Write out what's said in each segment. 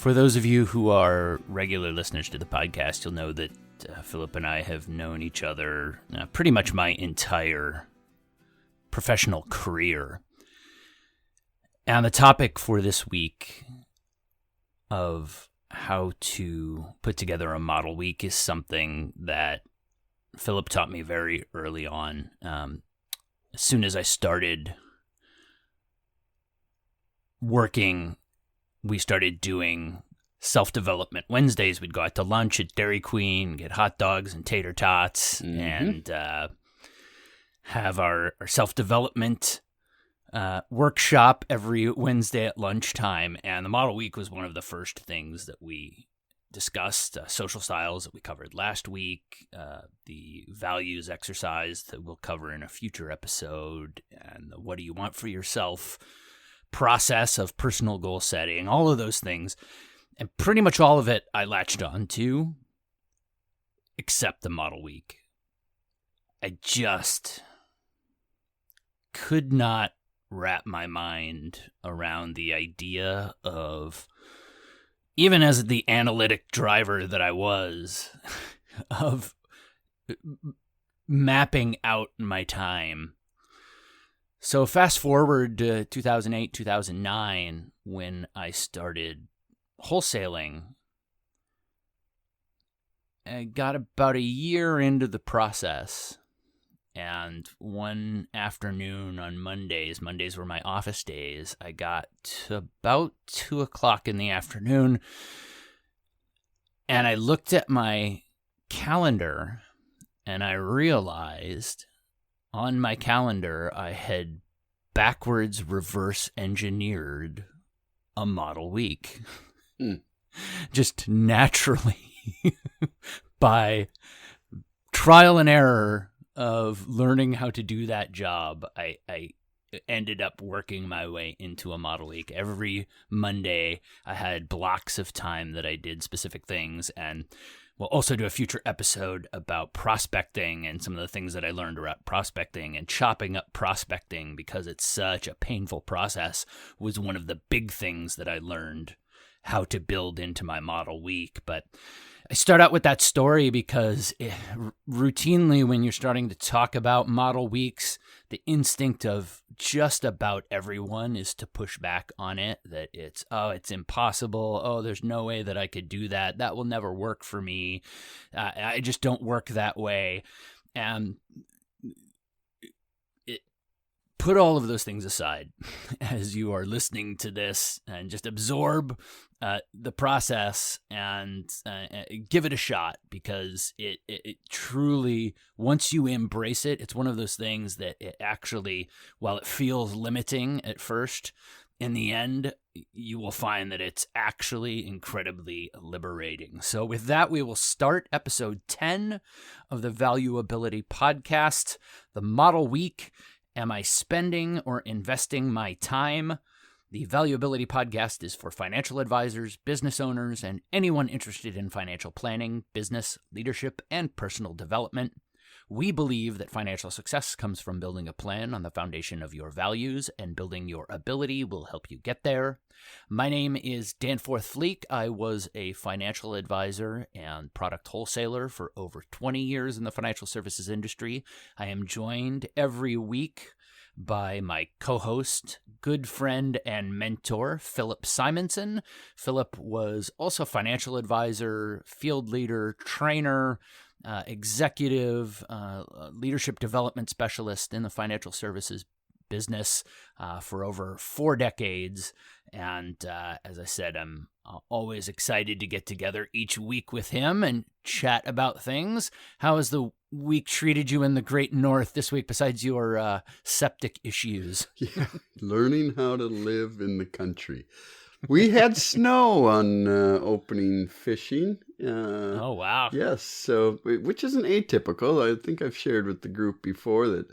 For those of you who are regular listeners to the podcast, you'll know that Philip and I have known each other pretty much my entire professional career. And the topic for this week of how to put together a model week is something that Philip taught me very early on. As soon as I started working, we started doing self-development Wednesdays. We'd go out to lunch at Dairy Queen, get hot dogs and tater tots, and have our self-development workshop every Wednesday at lunchtime. And the model week was one of the first things that we discussed. Social styles that we covered last week, the values exercise that we'll cover in a future episode, and the what do you want for yourself process of personal goal setting, all of those things. And pretty much all of it I latched on to, except the model week. I just could not wrap my mind around the idea of, even as the analytic driver that I was, of mapping out my time. So fast forward to 2008, 2009, when I started wholesaling. I got about a year into the process, and one afternoon on Mondays were my office days, I got to about 2 o'clock in the afternoon, and I looked at my calendar, and I realized on my calendar I had backwards reverse engineered a model week. Just naturally, by trial and error of learning how to do that job, I ended up working my way into a model week. Every Monday, I had blocks of time that I did specific things, and we'll also do a future episode about prospecting and some of the things that I learned about prospecting, and chopping up prospecting because it's such a painful process was one of the big things that I learned how to build into my model week. But I start out with that story because routinely when you're starting to talk about model weeks, the instinct of just about everyone is to push back on it, that it's impossible. Oh, there's no way that I could do that. That will never work for me. I just don't work that way. And put all of those things aside as you are listening to this, and just absorb the process and give it a shot, because it truly, once you embrace it, it's one of those things that it actually, while it feels limiting at first, in the end, you will find that it's actually incredibly liberating. So with that, we will start episode 10 of the Valuability Podcast, the model week. Am I spending or investing my time? The Valuability Podcast is for financial advisors, business owners, and anyone interested in financial planning, business, leadership, and personal development. We believe that financial success comes from building a plan on the foundation of your values, and building your ability will help you get there. My name is Danforth Fleek. I was a financial advisor and product wholesaler for over 20 years in the financial services industry. I am joined every week by my co-host, good friend, and mentor, Philip Simonson. Philip was also a financial advisor, field leader, trainer, executive, leadership development specialist in the financial services business for over 4 decades. And as I said, I'm always excited to get together each week with him and chat about things. How has the week treated you in the Great North this week, besides your septic issues? Yeah, learning how to live in the country. We had snow on opening fishing. Oh, wow. Yes, so which isn't atypical. I think I've shared with the group before that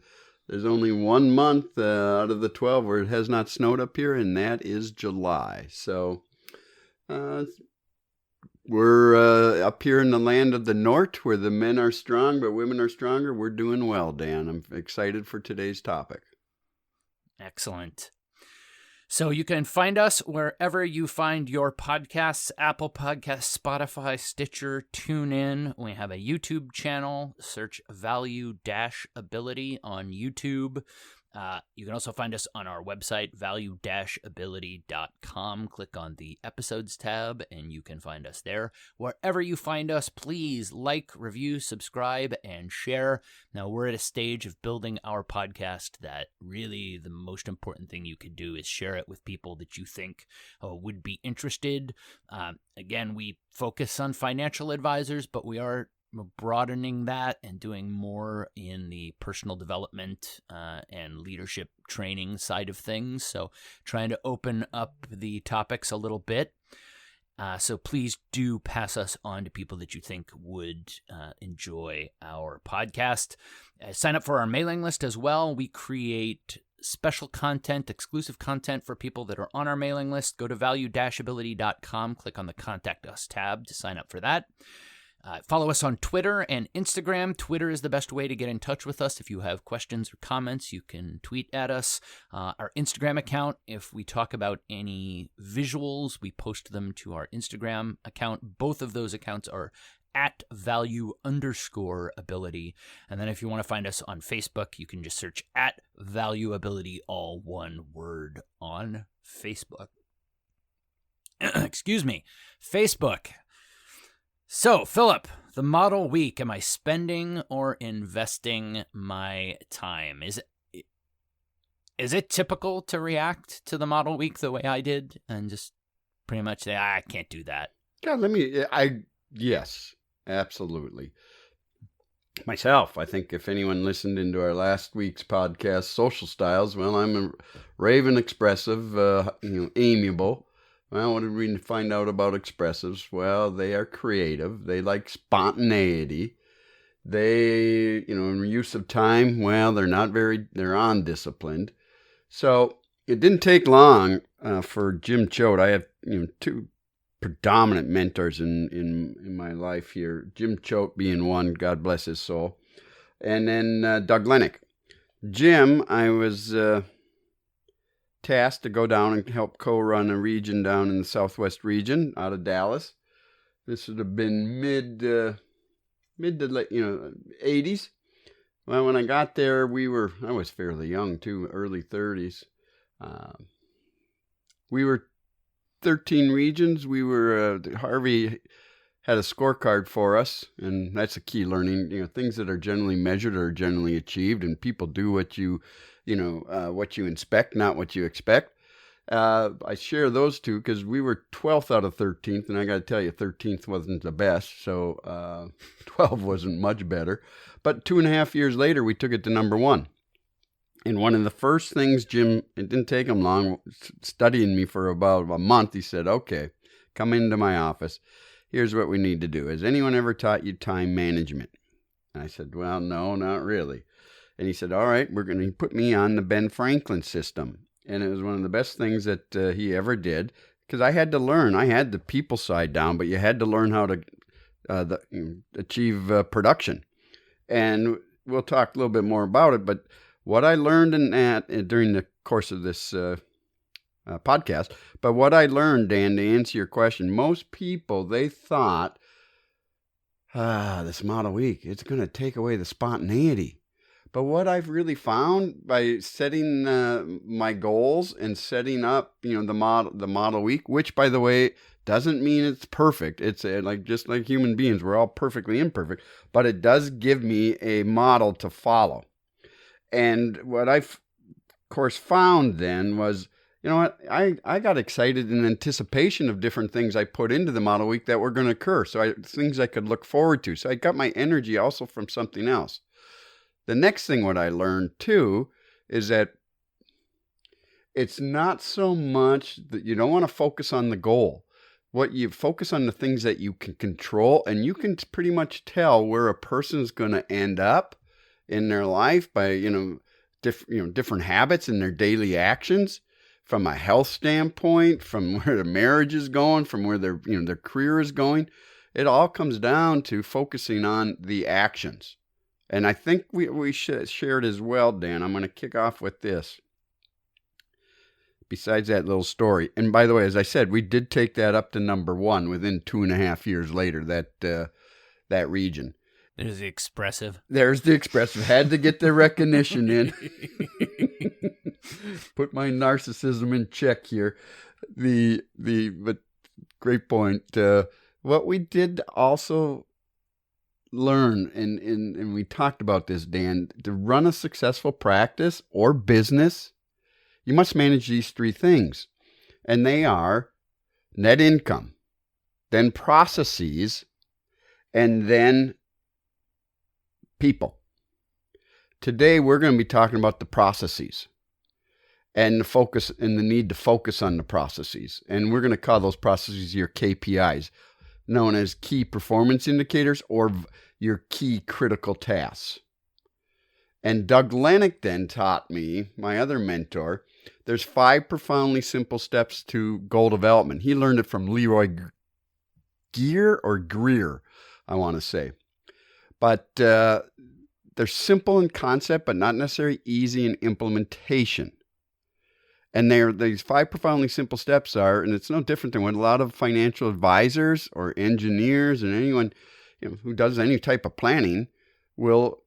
there's only 1 month out of the 12 where it has not snowed up here, and that is July. So we're up here in the land of the North, where the men are strong but women are stronger. We're doing well, Dan. I'm excited for today's topic. Excellent. So you can find us wherever you find your podcasts, Apple Podcasts, Spotify, Stitcher, TuneIn. We have a YouTube channel. Search Value-Ability on YouTube. You can also find us on our website, value-ability.com. Click on the episodes tab, and you can find us there. Wherever you find us, please like, review, subscribe, and share. Now, we're at a stage of building our podcast that really the most important thing you could do is share it with people that you think would be interested. Again, we focus on financial advisors, but we are broadening that and doing more in the personal development and leadership training side of things. So trying to open up the topics a little bit. So please do pass us on to people that you think would enjoy our podcast. Sign up for our mailing list as well. We create special content, exclusive content for people that are on our mailing list. Go to value-ability.com, click on the Contact Us tab to sign up for that. Follow us on Twitter and Instagram. Twitter is the best way to get in touch with us. If you have questions or comments, you can tweet at us. Our Instagram account, if we talk about any visuals, we post them to our Instagram account. Both of those accounts are at value_ability. And then if you want to find us on Facebook, you can just search at valueability, all one word, on Facebook. Excuse me, Facebook. So, Philip, the model week, am I spending or investing my time? Is it typical to react to the model week the way I did and just pretty much say, I can't do that? God, yes, absolutely. Myself, I think if anyone listened into our last week's podcast, Social Styles, well, I'm a raving expressive, amiable. Well, what did we find out about expressives? Well, they are creative. They like spontaneity. They, in use of time, well, they're undisciplined. So it didn't take long for Jim Choate. I have, two predominant mentors in my life here. Jim Choate being one, God bless his soul. And then Doug Lennox. Jim, I was tasked to go down and help co-run a region down in the Southwest region out of Dallas. This would have been mid to late, 80s. Well, when I got there, I was fairly young too, early 30s. We were 13 regions. We were, Harvey had a scorecard for us, and that's a key learning. Things that are generally measured are generally achieved, and people do what you inspect, not what you expect. I share those two because we were 12th out of 13th, and I got to tell you, 13th wasn't the best, so 12 wasn't much better. But 2.5 years later, we took it to number 1. And one of the first things Jim, it didn't take him long, studying me for about a month, he said, okay, come into my office. Here's what we need to do. Has anyone ever taught you time management? And I said, well, no, not really. And he said, all right, we're going to put me on the Ben Franklin system. And it was one of the best things that he ever did, because I had to learn. I had the people side down, but you had to learn how to achieve production. And we'll talk a little bit more about it, but what I learned in that during the course of this podcast, but what I learned, Dan, to answer your question, most people, they thought, this model week, it's going to take away the spontaneity. But what I've really found by setting my goals and setting up, the model week, which, by the way, doesn't mean it's perfect. It's just like human beings, we're all perfectly imperfect, but it does give me a model to follow. And what I, of course, found then was, I got excited in anticipation of different things I put into the model week that were going to occur. So things I could look forward to. So I got my energy also from something else. The next thing what I learned too is that it's not so much that you don't want to focus on the goal. What you focus on the things that you can control, and you can pretty much tell where a person's going to end up in their life by, different habits in their daily actions, from a health standpoint, from where their marriage is going, from where their career is going. It all comes down to focusing on the actions. And I think we shared as well, Dan. I'm going to kick off with this. besides that little story. And by the way, as I said, we did take that up to number 1 within 2.5 years later, that region. There's the expressive. There's the expressive. Had to get the recognition in. Put my narcissism in check here. But great point. What we did also learn, and we talked about this, Dan, to run a successful practice or business, you must manage these 3 things. And they are net income, then processes, and then people. Today, we're going to be talking about the processes and the focus and the need to focus on the processes. And we're going to call those processes your KPIs, known as key performance indicators or your key critical tasks. And Doug Lennox then taught me, my other mentor, there's 5 profoundly simple steps to goal development. He learned it from Leroy Greer, I want to say. But they're simple in concept, but not necessarily easy in implementation. And these 5 profoundly simple steps are, and it's no different than what a lot of financial advisors or engineers and anyone who does any type of planning will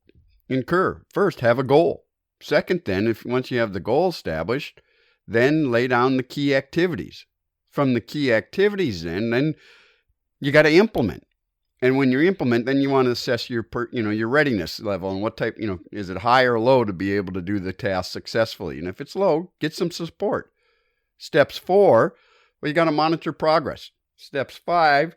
incur. First, have a goal. Second, then, once you have the goal established, then lay down the key activities. From the key activities, then you got to implement. And when you implement, then you want to assess your readiness level and what type, is it high or low to be able to do the task successfully? And if it's low, get some support. Steps 4, well, you got to monitor progress. Steps 5,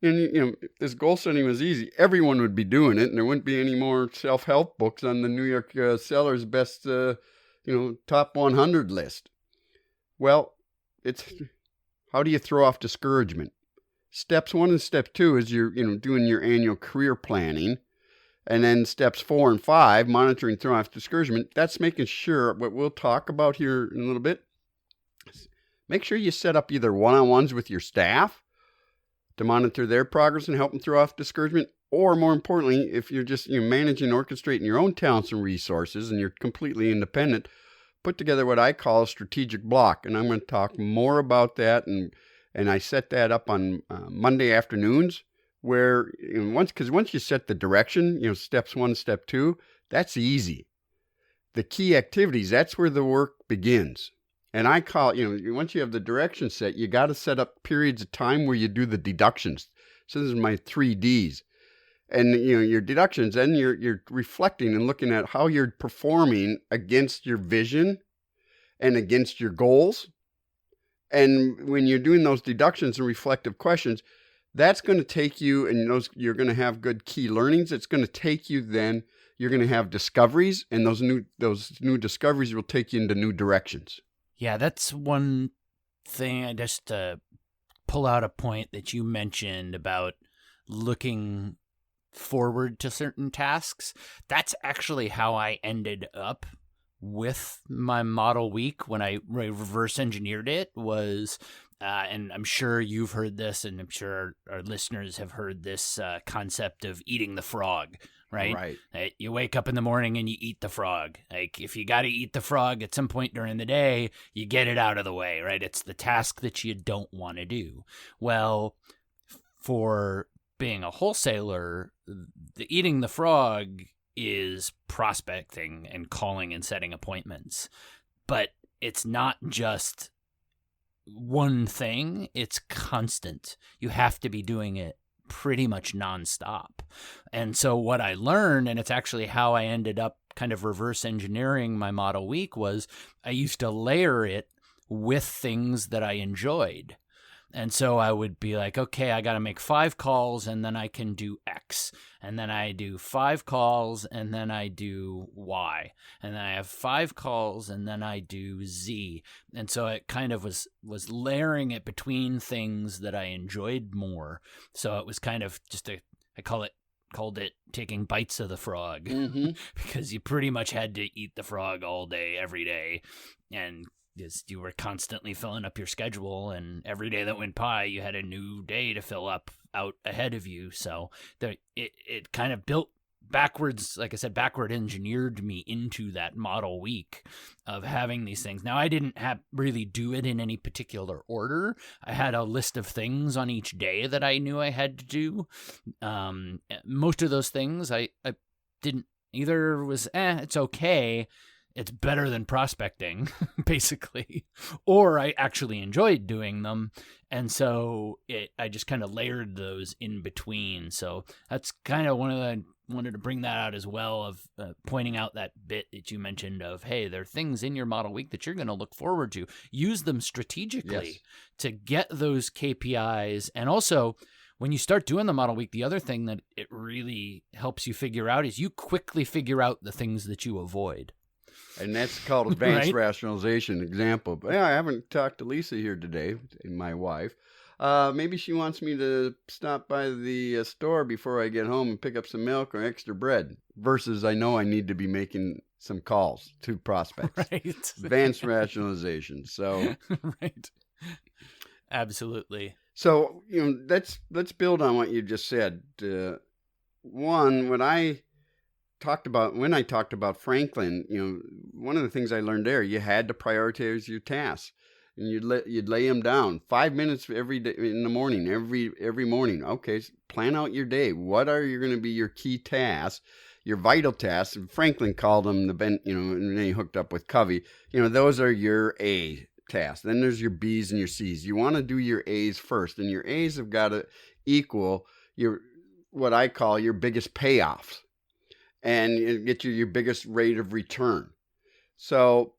and if this goal setting was easy, everyone would be doing it, and there wouldn't be any more self-help books on the New York Seller's best, top 100 list. Well, it's how do you throw off discouragement? Steps 1 and step 2 is you're doing your annual career planning. And then steps 4 and 5, monitoring throwing off discouragement, that's making sure, what we'll talk about here in a little bit, make sure you set up either one-on-ones with your staff to monitor their progress and help them throw off discouragement, or more importantly, if you're just managing, orchestrating your own talents and resources and you're completely independent, put together what I call a strategic block. And I'm going to talk more about that, and I set that up on Monday afternoons, where once you set the direction, steps 1, step 2, that's easy. The key activities, that's where the work begins. And I call once you have the direction set, you got to set up periods of time where you do the deductions. So this is my 3 Ds. And your deductions, then you're reflecting and looking at how you're performing against your vision and against your goals. And when you're doing those deductions and reflective questions, that's going to take you, and you're going to have good key learnings. It's going to take you then, you're going to have discoveries, and those new discoveries will take you into new directions. Yeah, that's one thing. I just pull out a point that you mentioned about looking forward to certain tasks. That's actually how I ended up with my model week when I reverse engineered it was, and I'm sure you've heard this, and I'm sure our listeners have heard this concept of eating the frog, right? Right. You wake up in the morning and you eat the frog. Like, if you got to eat the frog at some point during the day, you get it out of the way, right? It's the task that you don't want to do. Well, for being a wholesaler, the eating the frog is prospecting and calling and setting appointments. But it's not just one thing, it's constant. You have to be doing it pretty much nonstop. And so what I learned, and it's actually how I ended up kind of reverse engineering my model week, was I used to layer it with things that I enjoyed. And so I would be like, okay, I got to make 5 calls and then I can do X. And then I do 5 calls and then I do Y. And then I have 5 calls and then I do Z. And so it kind of was layering it between things that I enjoyed more. So it was kind of just called it taking bites of the frog, because you pretty much had to eat the frog all day, every day. And you were constantly filling up your schedule, and every day that went by, you had a new day to fill up out ahead of you. So it kind of built backwards, like I said, backward engineered me into that model week of having these things. Now, I didn't really do it in any particular order. I had a list of things on each day that I knew I had to do. Most of those things I didn't either was, it's okay. It's better than prospecting, basically, or I actually enjoyed doing them. And so I just kind of layered those in between. So that's kind of I wanted to bring that out as well, of pointing out that bit that you mentioned of, hey, there are things in your model week that you're going to look forward to. Use them strategically to get those KPIs. And also, when you start doing the model week, the other thing that it really helps you figure out is you quickly figure out the things that you avoid. And that's called advanced Right? rationalization example. But yeah, I haven't talked to Lisa here today, my wife. Maybe she wants me to stop by the store before I get home and pick up some milk or extra bread, versus I know I need to be making some calls to prospects. Right. Advanced rationalization. So right. Absolutely. So, let's build on what you just said. One, when I talked about Franklin, one of the things I learned there, you had to prioritize your tasks, and you'd lay them down 5 minutes every day in the morning, every morning. Okay, plan out your day. What are going to be your key tasks, your vital tasks? And Franklin called them and then he hooked up with Covey. Those are your A tasks. Then there's your B's and your C's. You want to do your A's first, and your A's have got to equal what I call your biggest payoffs, and get you your biggest rate of return. So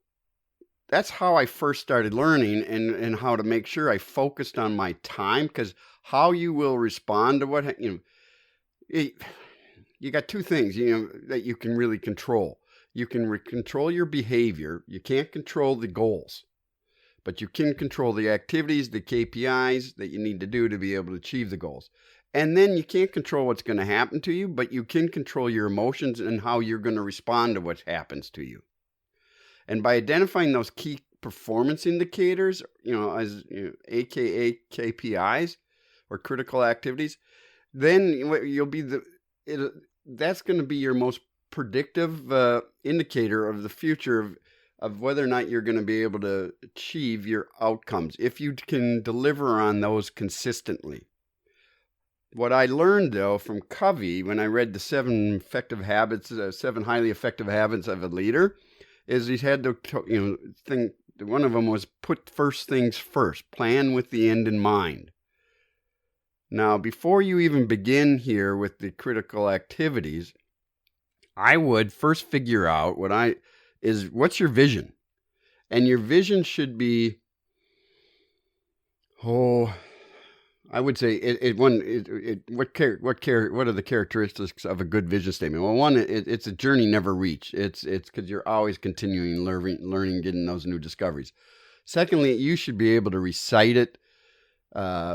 that's how I first started learning, and how to make sure I focused on my time, because how you will respond to you got two things that you can really control. You can control your behavior. You can't control the goals, but you can control the activities, the KPIs that you need to do to be able to achieve the goals. And then you can't control what's going to happen to you, but you can control your emotions and how you're going to respond to what happens to you. And by identifying those key performance indicators, AKA KPIs, or critical activities, then you'll be that's going to be your most predictive indicator of the future of whether or not you're going to be able to achieve your outcomes, if you can deliver on those consistently. What I learned, though, from Covey when I read the 7 highly effective habits of a leader, is he had the thing. One of them was put first things first. Plan with the end in mind. Now, before you even begin here with the critical activities, I would first figure out what's your vision, and your vision should be, I would say what are the characteristics of a good vision statement? Well, one, it's a journey never reached. It's because you're always continuing learning, getting those new discoveries. Secondly, you should be able to recite it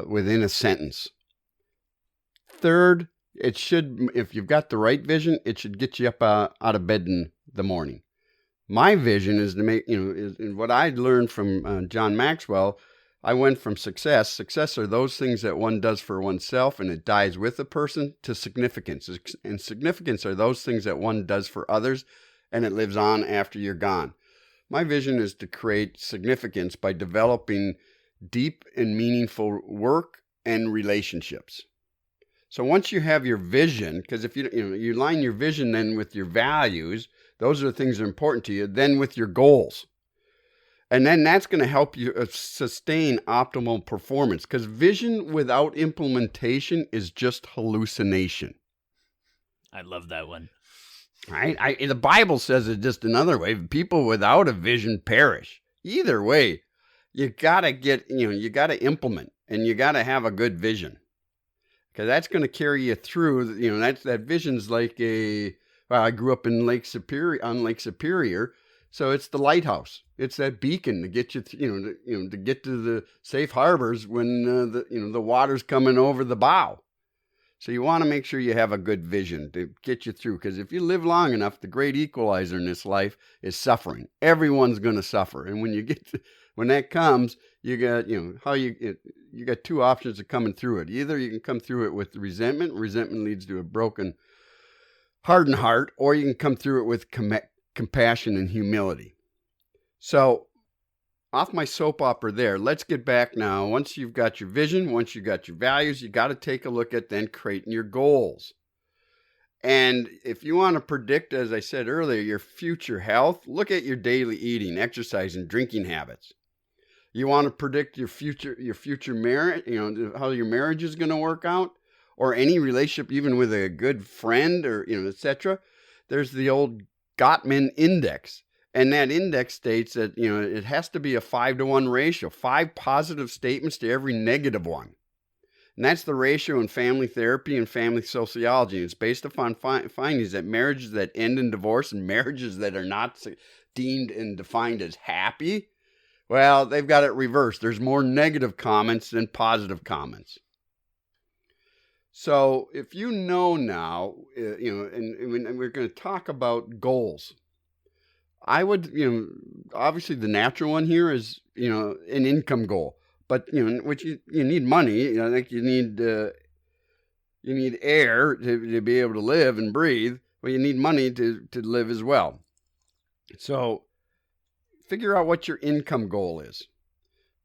within a sentence. Third, if you've got the right vision, it should get you up out of bed in the morning. My vision is to make, what I learned from John Maxwell. I went from success. Success are those things that one does for oneself and it dies with a person, to significance. And significance are those things that one does for others and it lives on after you're gone. My vision is to create significance by developing deep and meaningful work and relationships. So once you have your vision, because if you line your vision then with your values, those are the things that are important to you, then with your goals. And then that's going to help you sustain optimal performance, because vision without implementation is just hallucination. I love that one. Right? The Bible says it just another way. People without a vision perish. Either way, you got to implement, and you got to have a good vision, because that's going to carry you through. That vision's like I grew up in Lake Superior. So it's the lighthouse. It's that beacon to get you, to get to the safe harbors when the water's coming over the bow. So you want to make sure you have a good vision to get you through. Because if you live long enough, the great equalizer in this life is suffering. Everyone's going to suffer, and when that comes, you got you got two options of coming through it. Either you can come through it with resentment. Resentment leads to a broken hardened heart, or you can come through it with compassion and humility. So, off my soap opera there, let's get back now. Once you've got your vision, once you've got your values, you got to take a look at then creating your goals. And if you want to predict, as I said earlier, your future health, look at your daily eating, exercise, and drinking habits. You want to predict your future marriage, how your marriage is going to work out, or any relationship, even with a good friend, or etc. There's the old Gottman index, and that index states that it has to be a 5-to-1 ratio, 5 positive statements to every negative one. And that's the ratio in family therapy and family sociology. It's based upon findings that marriages that end in divorce and marriages that are not deemed and defined as happy, well, they've got it reversed. There's more negative comments than positive comments. So if you know now, and we're going to talk about goals, I would, obviously the natural one here is, an income goal. But which you need money. I think you need air to be able to live and breathe. Well, you need money to live as well. So figure out what your income goal is.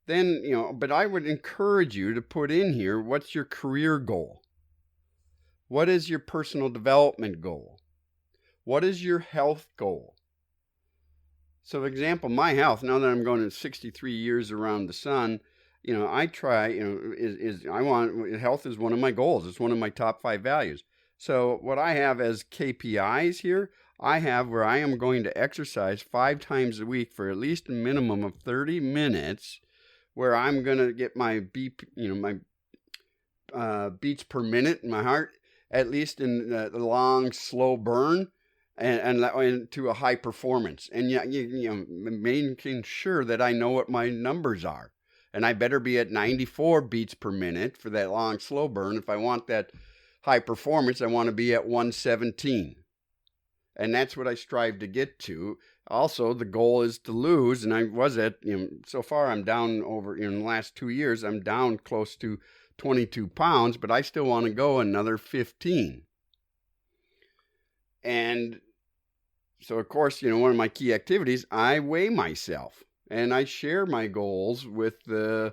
Then but I would encourage you to put in here, what's your career goal? What is your personal development goal? What is your health goal? So, for example, my health. Now that I'm going to 63 years around the sun. I try, health is one of my goals. It's one of my top 5 values. So what I have as KPIs here, I have where I am going to exercise 5 times a week for at least a minimum of 30 minutes, where I'm going to get my beats per minute in my heart, at least in the long, slow burn, and to a high performance. And making sure that I know what my numbers are. And I better be at 94 beats per minute for that long, slow burn. If I want that high performance, I want to be at 117. And that's what I strive to get to. Also, the goal is to lose. And I was at, so far I'm down over, in the last 2 years, I'm down close to 22 pounds, but I still want to go another 15. And so, of course, one of my key activities, I weigh myself. And I share my goals with Lisa,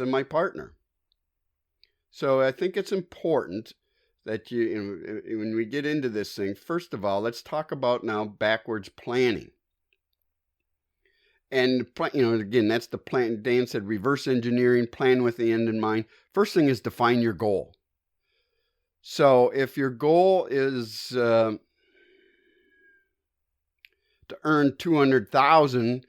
my partner. So I think it's important that when we get into this thing, first of all, let's talk about now backwards planning. And again, that's the plan. Dan said reverse engineering, plan with the end in mind. First thing is define your goal. So if your goal is to earn 200,000,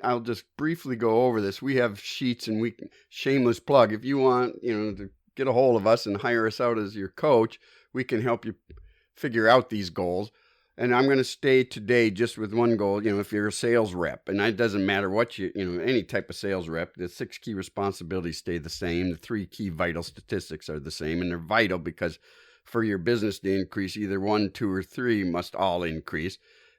I'll just briefly go over this. We have sheets, and shameless plug. If you want, to get a hold of us and hire us out as your coach, we can help you figure out these goals. And I'm going to stay today just with one goal. If you're a sales rep, and it doesn't matter what any type of sales rep, the 6 key responsibilities stay the same. The 3 key vital statistics are the same, and they're vital because for your business to increase, either 1, 2, or 3 must all increase.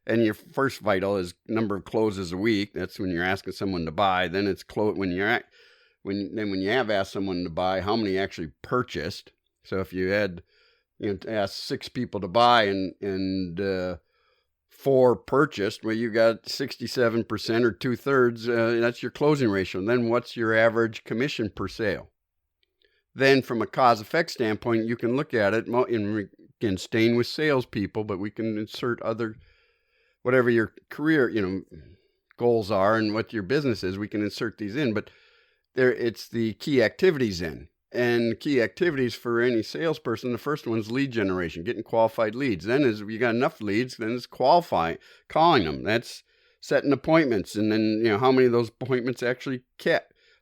And your first vital is number of closes a week. That's when you're asking someone to buy. Then it's when you have asked someone to buy, how many actually purchased. So if you had asked 6 people to buy and 4 purchased, well, you got 67% or 2/3. That's your closing ratio. And then what's your average commission per sale? Then from a cause-effect standpoint, you can look at it, again, staying with salespeople, but we can insert other, whatever your career, goals are and what your business is, we can insert these in. But it's the key activities in. And key activities for any salesperson, the first one is lead generation, getting qualified leads. Then as you got enough leads, then it's calling them. That's setting appointments. And then, how many of those appointments actually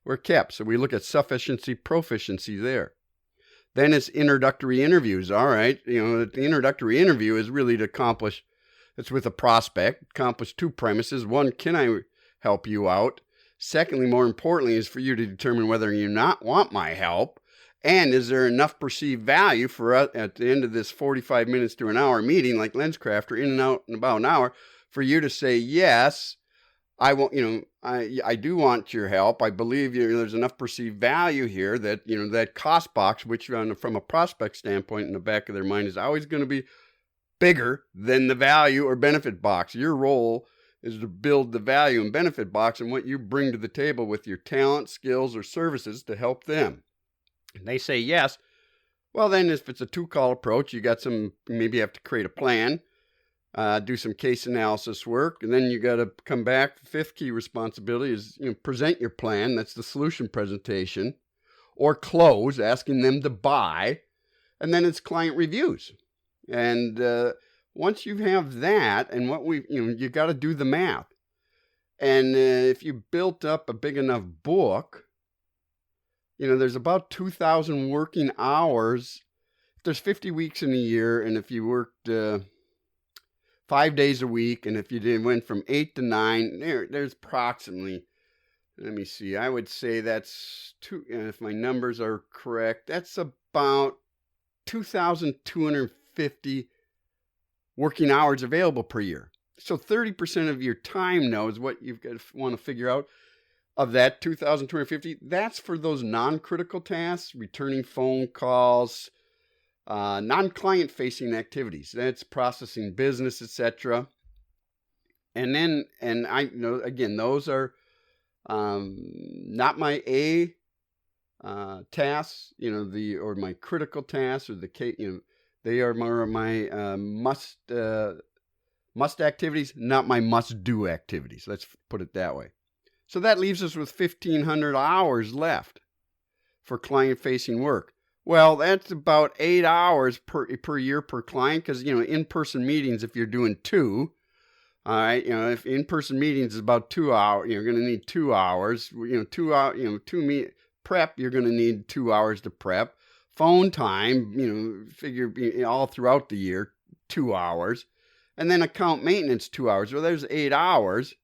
were kept. So we look at sufficiency, proficiency there. Then it's introductory interviews. All right. The introductory interview is really to accomplish, it's with a prospect, accomplish 2 premises. One, can I help you out? Secondly, more importantly, is for you to determine whether you not want my help, and is there enough perceived value for us at the end of this 45 minutes to an hour meeting, like LensCraft, or in and out in about an hour, for you to say, yes, I won't, I do want your help. I believe there's enough perceived value here that, that cost box, which from a prospect standpoint in the back of their mind is always going to be bigger than the value or benefit box. Your role is to build the value and benefit box and what you bring to the table with your talent, skills, or services to help them. And they say yes. Well, then if it's a 2-call approach, maybe you have to create a plan, do some case analysis work, and then you got to come back. The 5th key responsibility is present your plan. That's the solution presentation, or close, asking them to buy, and then it's client reviews. And once you have that, and you got to do the math. And if you built up a big enough book, there's about 2,000 working hours. There's 50 weeks in a year, and if you worked 5 days a week, and if you went from 8 to 9, there's approximately, let me see, I would say that's if my numbers are correct, that's about 2,250 working hours available per year. So 30% of your time now is what you've got to want to figure out. Of that 2,250, that's for those non-critical tasks, returning phone calls, non-client facing activities. That's processing business, etc. And I know, again, those are not my A tasks, or my critical tasks, or they are more of my must activities, not my must do activities. Let's put it that way. So that leaves us with 1,500 hours left for client-facing work. Well, that's about 8 hours per year per client, because in-person meetings, if you're doing 2, all right, if in-person meetings is about 2 hours, you're going to need 2 hours. 2 hours, prep, you're going to need 2 hours to prep. Phone time, figure all throughout the year, 2 hours, and then account maintenance 2 hours. Well, there's 8 hours.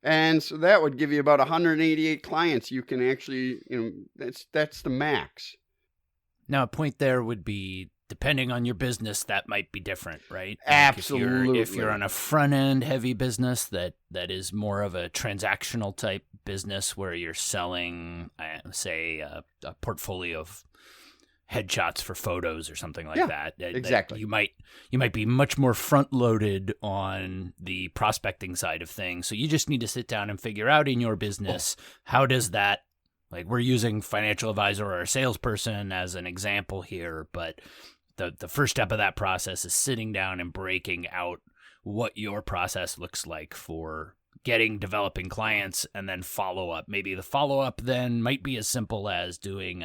And so that would give you about 188 clients. You can actually, that's the max. Now, a point there would be, depending on your business, that might be different, right? Absolutely. If you're on a front-end heavy business that is more of a transactional type business where you're selling, say, a portfolio of headshots for photos or something like that. Exactly. You might be much more front loaded on the prospecting side of things. So you just need to sit down and figure out in your business, how does that, like, we're using financial advisor or a salesperson as an example here, but the first step of that process is sitting down and breaking out what your process looks like for developing clients, and then follow up. Maybe the follow up then might be as simple as doing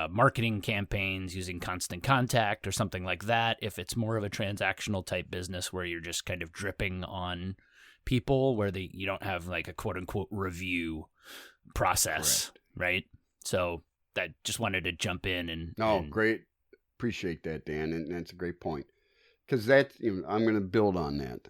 marketing campaigns using constant contact or something like that. If it's more of a transactional type business where you're just kind of dripping on people, where you don't have like a quote unquote review process. Correct. Right? So that just wanted to jump in and great. Appreciate that, Dan. And that's a great point, because I'm going to build on that.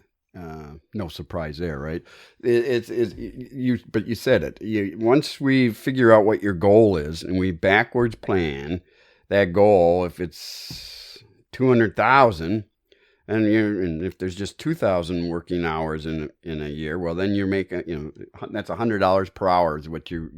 No surprise there, right? But you said it. Once we figure out what your goal is and we backwards plan that goal, if it's 200,000, and if there's just 2,000 working hours in a year, well, then you're making, that's $100 per hour is what you're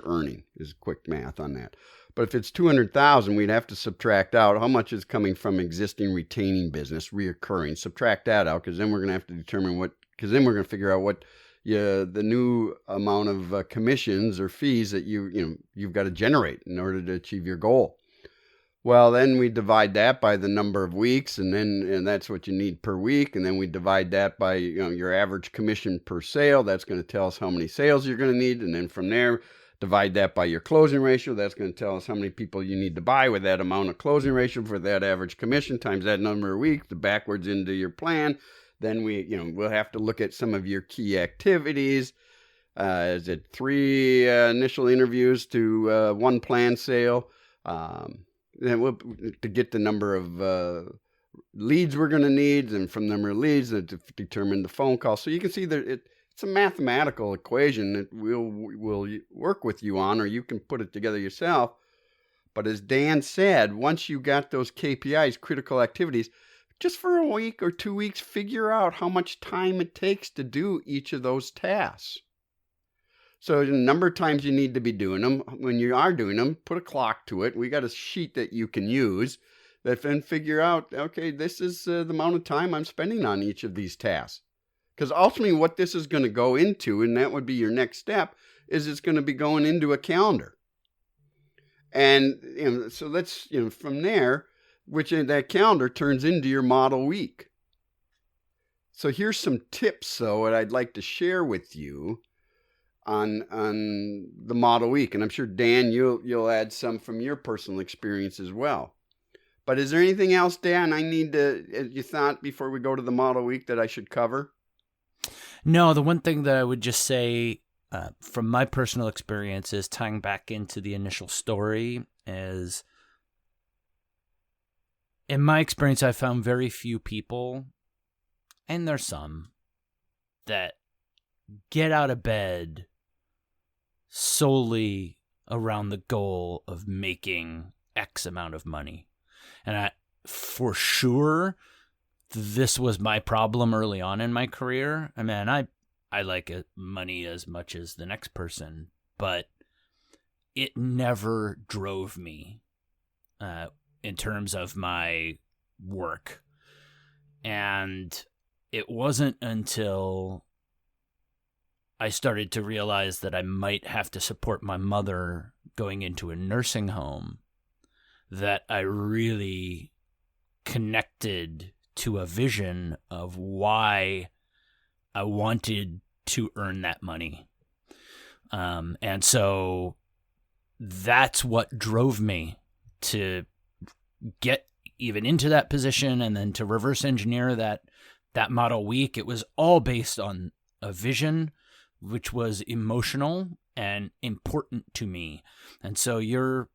earning. Is quick math on that. But if it's 200,000, we'd have to subtract out how much is coming from existing retaining business, reoccurring. Subtract that out, because then we're going to have to determine because then we're going to figure out what the new amount of commissions or fees that you've got to generate in order to achieve your goal. Well, then we divide that by the number of weeks, and that's what you need per week. And then we divide that by your average commission per sale. That's going to tell us how many sales you're going to need, and then from there, divide that by your closing ratio. That's going to tell us how many people you need to buy with that amount of closing ratio for that average commission, times that number of weeks, backwards into your plan. Then we'll have to look at some of your key activities. Is it 3 initial interviews to 1 plan sale? Then to get the number of leads we're going to need, and from the number of leads to determine the phone call. So you can see that it's a mathematical equation that we'll work with you on, or you can put it together yourself. But as Dan said, once you got those KPIs, critical activities, just for a week or 2 weeks, figure out how much time it takes to do each of those tasks. So the number of times you need to be doing them. When you are doing them, put a clock to it. We got a sheet that you can use that then figure out, okay, this is the amount of time I'm spending on each of these tasks. Because ultimately what this is going to go into, and that would be your next step, is it's going to be going into a calendar. And so let's, from there, which that calendar turns into your model week. So here's some tips, though, that I'd like to share with you on the model week, and I'm sure Dan, you'll add some from your personal experience as well. But is there anything else, Dan, you thought before we go to the model week that I should cover? No, the one thing that I would just say from my personal experience is tying back into the initial story is, in my experience, I found very few people, and there's some, that get out of bed solely around the goal of making X amount of money. And for sure, this was my problem early on in my career. I mean, I like money as much as the next person, but it never drove me in terms of my work. And it wasn't until I started to realize that I might have to support my mother going into a nursing home that I really connected to a vision of why I wanted to earn that money. And so that's what drove me to get even into that position, and then to reverse engineer that model week. It was all based on a vision which was emotional and important to me. And so your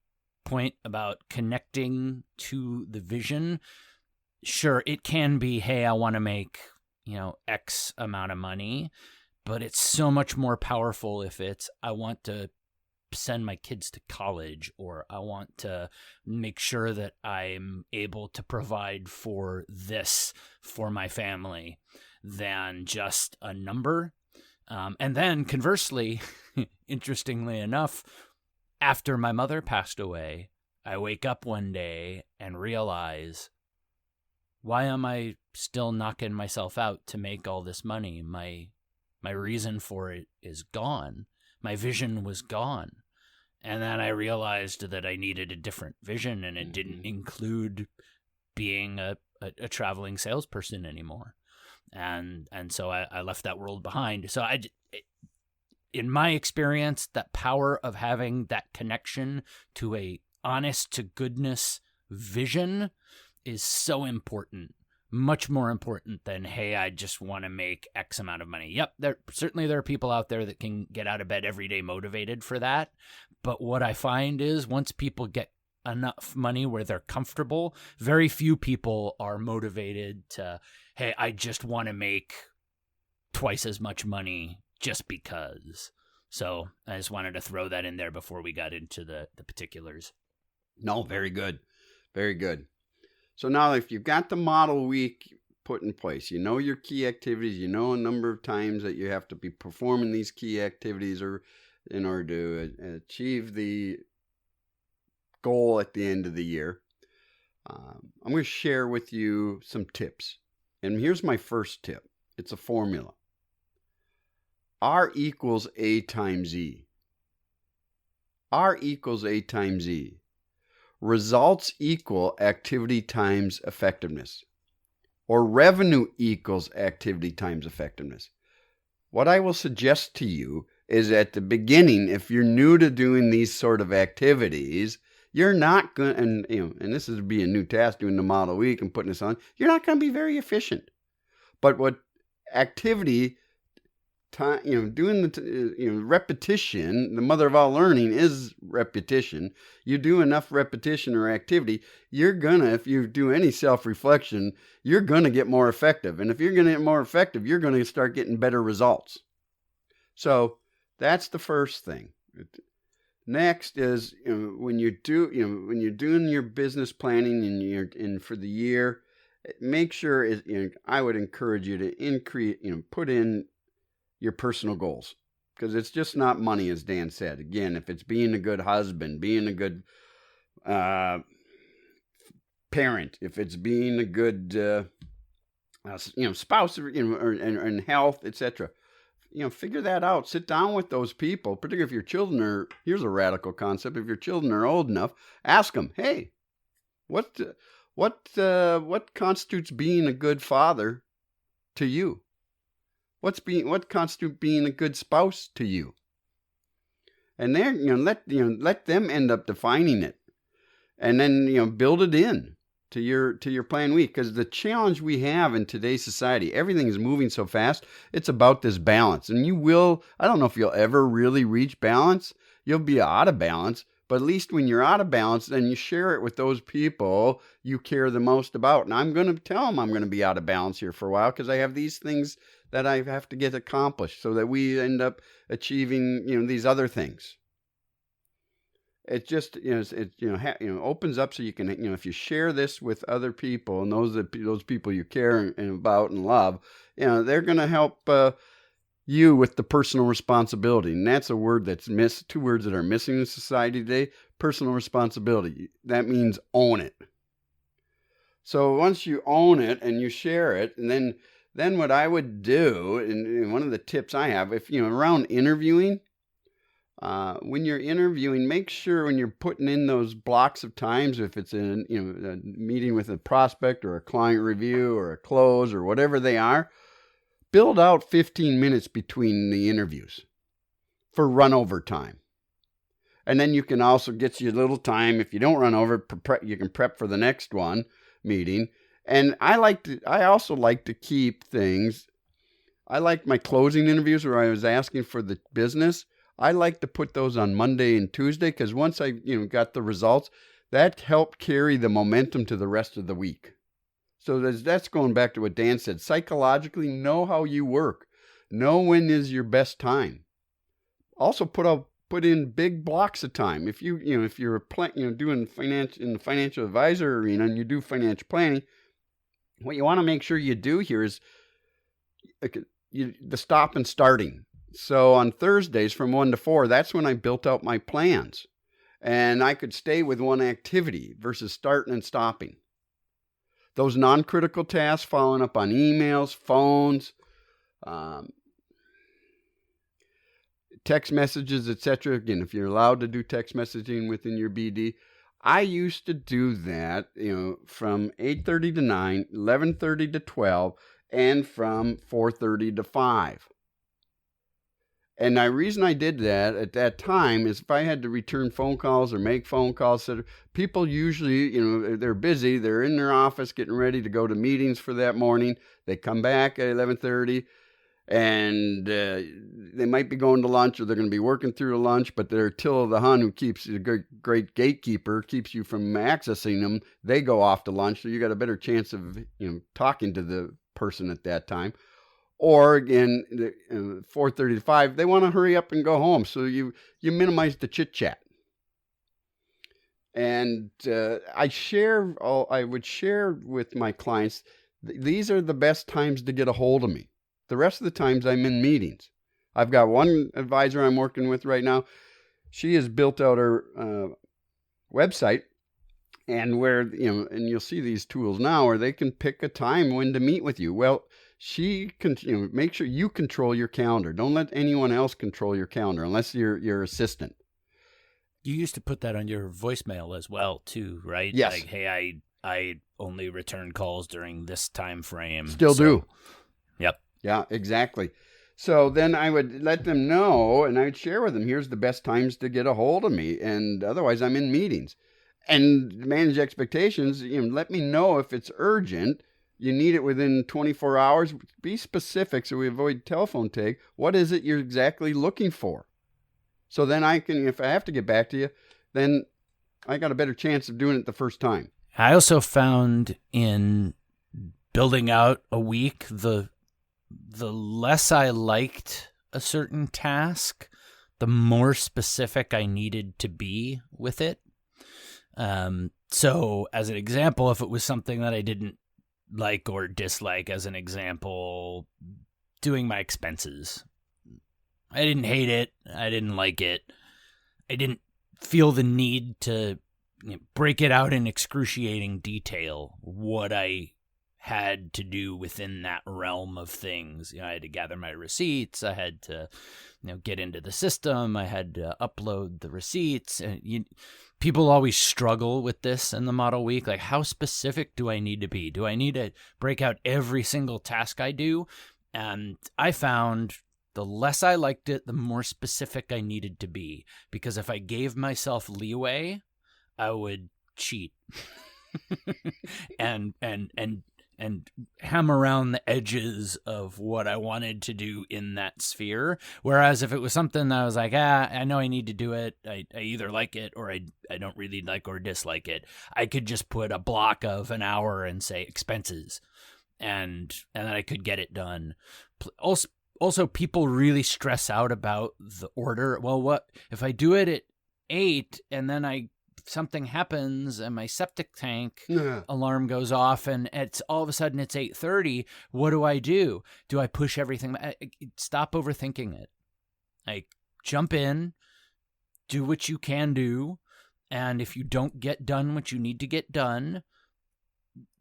point about connecting to the vision, sure, it can be, hey, I want to make, X amount of money, but it's so much more powerful if it's, I want to send my kids to college, or I want to make sure that I'm able to provide for this for my family, than just a number. And then conversely, interestingly enough, after my mother passed away, I wake up one day and realize, why am I still knocking myself out to make all this money? My reason for it is gone. My vision was gone. And then I realized that I needed a different vision, and it didn't include being a traveling salesperson anymore. And so I left that world behind. So in my experience, that power of having that connection to a honest to goodness vision is so important. Much more important than, hey, I just want to make X amount of money. Yep, there are people out there that can get out of bed every day motivated for that. But what I find is, once people get enough money where they're comfortable, very few people are motivated to, hey, I just want to make twice as much money just because. So I just wanted to throw that in there before we got into the particulars. No, very good. Very good. So now if you've got the model week put in place, you know your key activities, you know a number of times that you have to be performing these key activities or in order to achieve the goal at the end of the year. I'm going to share with you some tips. And here's my first tip. It's a formula. R equals A times E. R equals A times E. Results equal activity times effectiveness. Or revenue equals activity times effectiveness. What I will suggest to you is at the beginning, if you're new to doing these sort of activities, you're not going to, and this is be a new task doing the model week and putting this on, you're not going to be very efficient. But what activity time, doing the repetition, the mother of all learning is repetition. You do enough repetition or activity, you're gonna, if you do any self-reflection, you're gonna get more effective. And if you're gonna get more effective, you're gonna start getting better results. So that's the first thing. Next is when you're doing your business planning and for the year, make sure I would encourage you to put in your personal goals, because it's just not money, as Dan said. Again, if it's being a good husband, being a good parent, if it's being a good spouse, and health, etc. Figure that out. Sit down with those people, particularly if your children are. Here's a radical concept: if your children are old enough, ask them, "Hey, what constitutes being a good father to you? What constitutes being a good spouse to you?" And then let them end up defining it, and then build it in to your plan week. Because the challenge we have in today's society, everything is moving so fast. It's about this balance, and I don't know if you'll ever really reach balance. You'll be out of balance, but at least when you're out of balance, then you share it with those people you care the most about. And I'm going to tell them I'm going to be out of balance here for a while, because I have these things that I have to get accomplished, so that we end up achieving these other things. It just opens up, so you can if you share this with other people, and those people you care about and love, they're going to help you with the personal responsibility. And that's a word that's missed. Two words that are missing in society today: personal responsibility. That means own it. So once you own it and you share it, and then what I would do, and one of the tips I have, if around interviewing. When you're interviewing, make sure when you're putting in those blocks of times, if it's in a meeting with a prospect or a client review or a close or whatever they are, build out 15 minutes between the interviews for run over time. And then you can also get you a little time, if you don't run over, you can prep for the next meeting. And I also like to keep things. I like my closing interviews where I was asking for the business. I like to put those on Monday and Tuesday, because once I got the results, that helped carry the momentum to the rest of the week. So that's going back to what Dan said. Psychologically, know how you work. Know when is your best time. Also put in big blocks of time. If you're doing finance in the financial advisor arena and you do financial planning, what you want to make sure you do here is the stop and starting. So on Thursdays from 1 to 4, that's when I built out my plans. And I could stay with one activity versus starting and stopping. Those non-critical tasks, following up on emails, phones, text messages, etc. Again, if you're allowed to do text messaging within your BD, I used to do that, from 8:30 to 9, 11:30 to 12, and from 4:30 to 5. And the reason I did that at that time is if I had to return phone calls or make phone calls, people usually, they're busy. They're in their office getting ready to go to meetings for that morning. They come back at 11:30, and they might be going to lunch, or they're going to be working through the lunch, but they're Attila the Hun, who keeps a great gatekeeper, keeps you from accessing them. They go off to lunch, so you got a better chance of talking to the person at that time. Or again, 4:30 to 5, they want to hurry up and go home. So you minimize the chit chat. And I would share with my clients, these are the best times to get a hold of me. The rest of the times I'm in meetings. I've got one advisor I'm working with right now. She has built out her website, and and you'll see these tools now where they can pick a time when to meet with you. Well, she can make sure you control your calendar. Don't let anyone else control your calendar unless you're your assistant. You used to put that on your voicemail as well, too, right? Yes. Like, hey, I only return calls during this time frame. Still do. Yep. Yeah, exactly. So then I would let them know, and I would share with them, here's the best times to get a hold of me, and otherwise I'm in meetings. And manage expectations, let me know if it's urgent. You need it within 24 hours. Be specific so we avoid telephone tag. What is it you're exactly looking for? So then I can, if I have to get back to you, then I got a better chance of doing it the first time. I also found in building out a week, the less I liked a certain task, the more specific I needed to be with it. So as an example, if it was something that I didn't like or dislike, as an example, doing my expenses. I didn't hate it. I didn't like it. I didn't feel the need to break it out in excruciating detail what I had to do within that realm of things. I had to gather my receipts. I had to, get into the system. I had to upload the receipts. And people always struggle with this in the model week. Like, how specific do I need to be? Do I need to break out every single task I do? And I found the less I liked it, the more specific I needed to be. Because if I gave myself leeway, I would cheat and hammer around the edges of what I wanted to do in that sphere. Whereas if it was something that I was like, I know I need to do it. I either like it or I don't really like or dislike it. I could just put a block of an hour and say expenses, and then I could get it done. Also, people really stress out about the order. Well, what if I do it at 8 and then something happens and my septic tank alarm goes off and it's all of a sudden it's 8:30? What do? Do I push everything? Stop overthinking it. Like, jump in, do what you can do, and if you don't get done what you need to get done,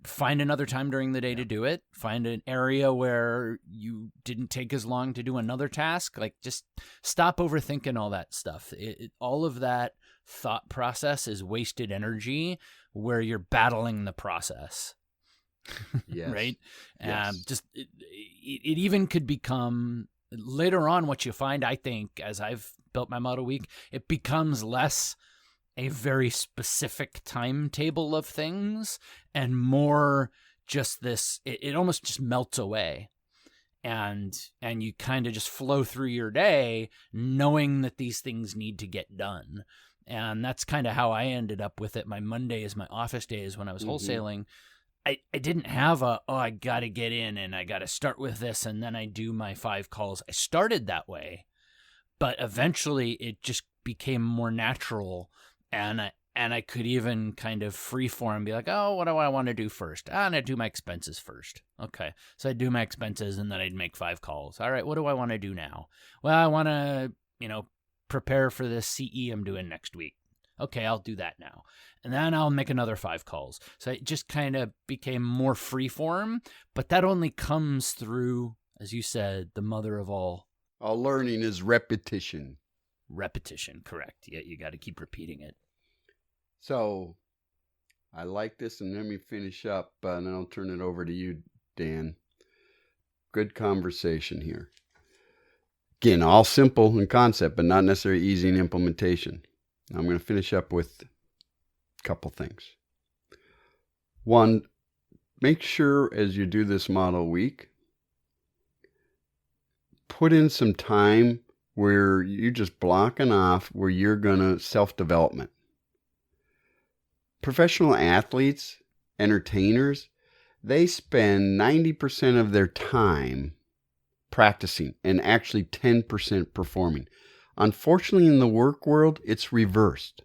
find another time during the day to do it. Find an area where you didn't take as long to do another task. Like, just stop overthinking all that stuff. All of that thought process is wasted energy where you're battling the process. Yes. Right? Yes. It even could become, later on, what you find, I think, as I've built my model week, it becomes less a very specific timetable of things and more just this, it almost just melts away. And you kind of just flow through your day knowing that these things need to get done. And that's kind of how I ended up with it. My Monday is my office days when I was wholesaling. I didn't have I got to get in and I got to start with this and then I do my 5 calls. I started that way, but eventually it just became more natural. And I could even kind of freeform, be like, what do I want to do first? I'm going to do my expenses first. Okay. So I'd do my expenses and then I'd make 5 calls. All right. What do I want to do now? Well, I want to, prepare for this CE I'm doing next week. Okay, I'll do that now. And then I'll make another 5 calls. So it just kind of became more freeform, but that only comes through, as you said, the mother of all. All learning is repetition. Repetition, correct. Yeah, you got to keep repeating it. So I like this, and let me finish up, and then I'll turn it over to you, Dan. Good conversation here. Again, all simple in concept, but not necessarily easy in implementation. I'm going to finish up with a couple things. One, make sure as you do this model week, put in some time where you're just blocking off where you're going to self-development. Professional athletes, entertainers, they spend 90% of their time practicing and actually 10% performing. Unfortunately, in the work world, it's reversed.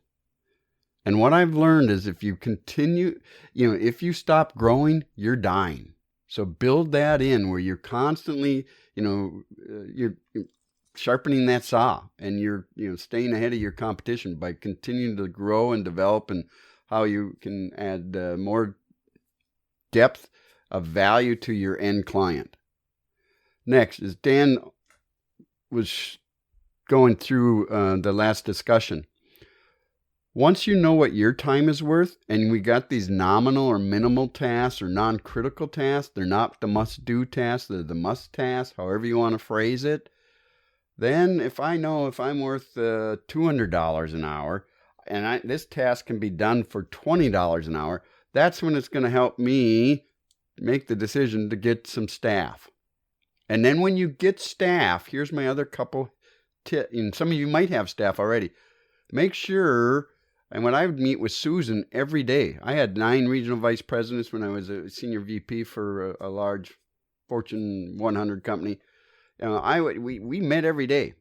And what I've learned is if you continue, if you stop growing, you're dying. So build that in where you're constantly, you're sharpening that saw and you're, staying ahead of your competition by continuing to grow and develop and how you can add more depth of value to your end client. Next is Dan was going through the last discussion. Once you know what your time is worth, and we got these nominal or minimal tasks or non-critical tasks, they're not the must-do tasks, they're the must tasks, however you want to phrase it, then if I know if I'm worth $200 an hour, and this task can be done for $20 an hour, that's when it's going to help me make the decision to get some staff. And then when you get staff, here's my other couple tips, and some of you might have staff already. Make sure, and when I would meet with Susan every day, I had 9 regional vice presidents when I was a senior VP for a large Fortune 100 company. We met every day.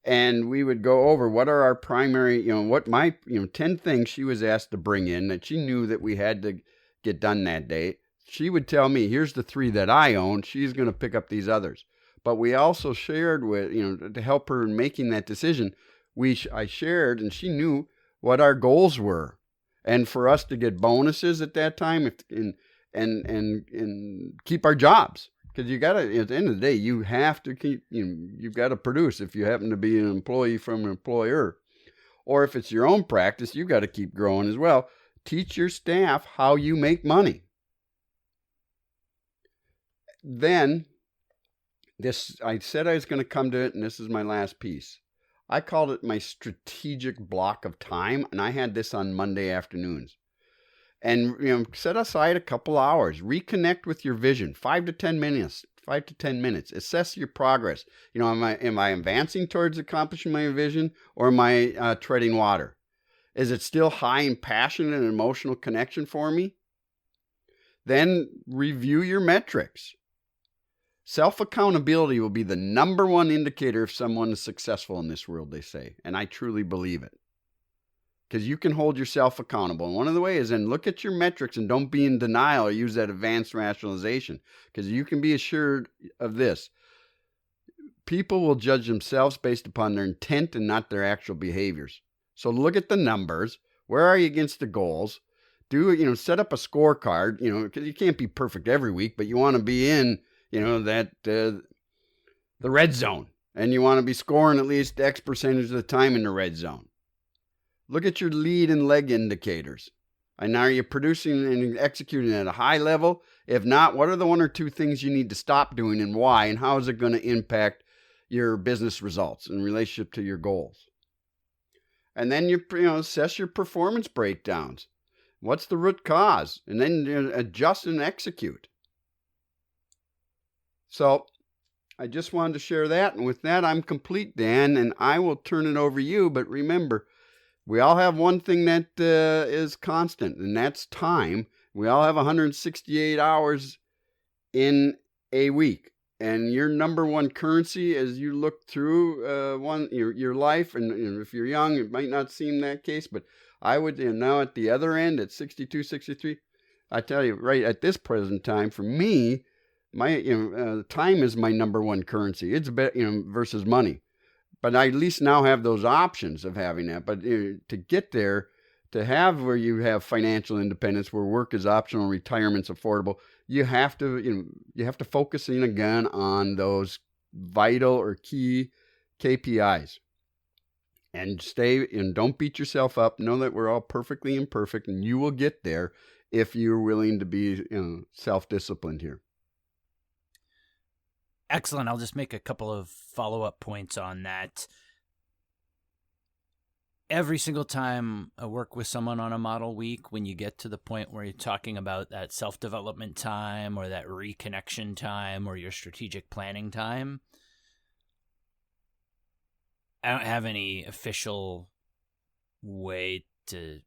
And we would go over what are our primary, 10 things she was asked to bring in that she knew that we had to get done that day. she would tell me, here's the 3 that I own. She's going to pick up these others. But we also shared with, to help her in making that decision, I shared, and she knew what our goals were. And for us to get bonuses at that time and keep our jobs. Because you got to, at the end of the day, you have to keep, you've got to produce if you happen to be an employee from an employer. Or if it's your own practice, you've got to keep growing as well. Teach your staff how you make money. Then, I said I was going to come to it, and this is my last piece. I called it my strategic block of time, and I had this on Monday afternoons. And set aside a couple hours. Reconnect with your vision. 5 to 10 minutes. 5 to 10 minutes. Assess your progress. Am I advancing towards accomplishing my vision, or am I treading water? Is it still high in passion and emotional connection for me? Then review your metrics. Self-accountability will be the number one indicator if someone is successful in this world, they say. And I truly believe it. Because you can hold yourself accountable. And one of the ways is, and look at your metrics and don't be in denial or use that advanced rationalization. Because you can be assured of this. People will judge themselves based upon their intent and not their actual behaviors. So look at the numbers. Where are you against the goals? Set up a scorecard, because you can't be perfect every week, but you want to be in the red zone, and you want to be scoring at least X percentage of the time in the red zone. Look at your lead and leg indicators. And are you producing and executing at a high level? If not, what are the 1 or 2 things you need to stop doing, and why, and how is it going to impact your business results in relationship to your goals? And then you assess your performance breakdowns. What's the root cause? And then adjust and execute. So I just wanted to share that. And with that, I'm complete, Dan, and I will turn it over to you. But remember, we all have one thing that is constant, and that's time. We all have 168 hours in a week. And your number one currency as you look through your life, and if you're young, it might not seem that case, but I would, now at the other end, at 62, 63, I tell you, right at this present time, for me, my time is my number one currency. It's versus money, but I at least now have those options of having that. But to get there, to have where you have financial independence, where work is optional, retirement's affordable, you have to focus in again on those vital or key KPIs, and stay and don't beat yourself up. Know that we're all perfectly imperfect, and you will get there if you're willing to be self-disciplined here. Excellent. I'll just make a couple of follow-up points on that. Every single time I work with someone on a model week, when you get to the point where you're talking about that self-development time or that reconnection time or your strategic planning time, I don't have any official way to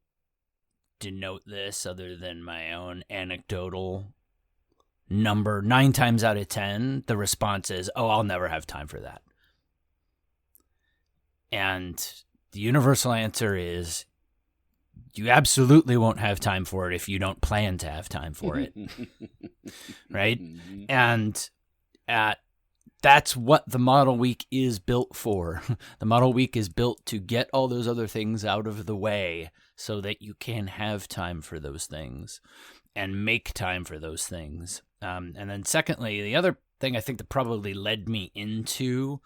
denote this other than my own anecdotal number. 9 times out of 10, the response is, "Oh, I'll never have time for that." And the universal answer is, you absolutely won't have time for it if you don't plan to have time for it. Right? And that's what the model week is built for. The model week is built to get all those other things out of the way so that you can have time for those things and make time for those things. And then secondly, the other thing I think that probably led me into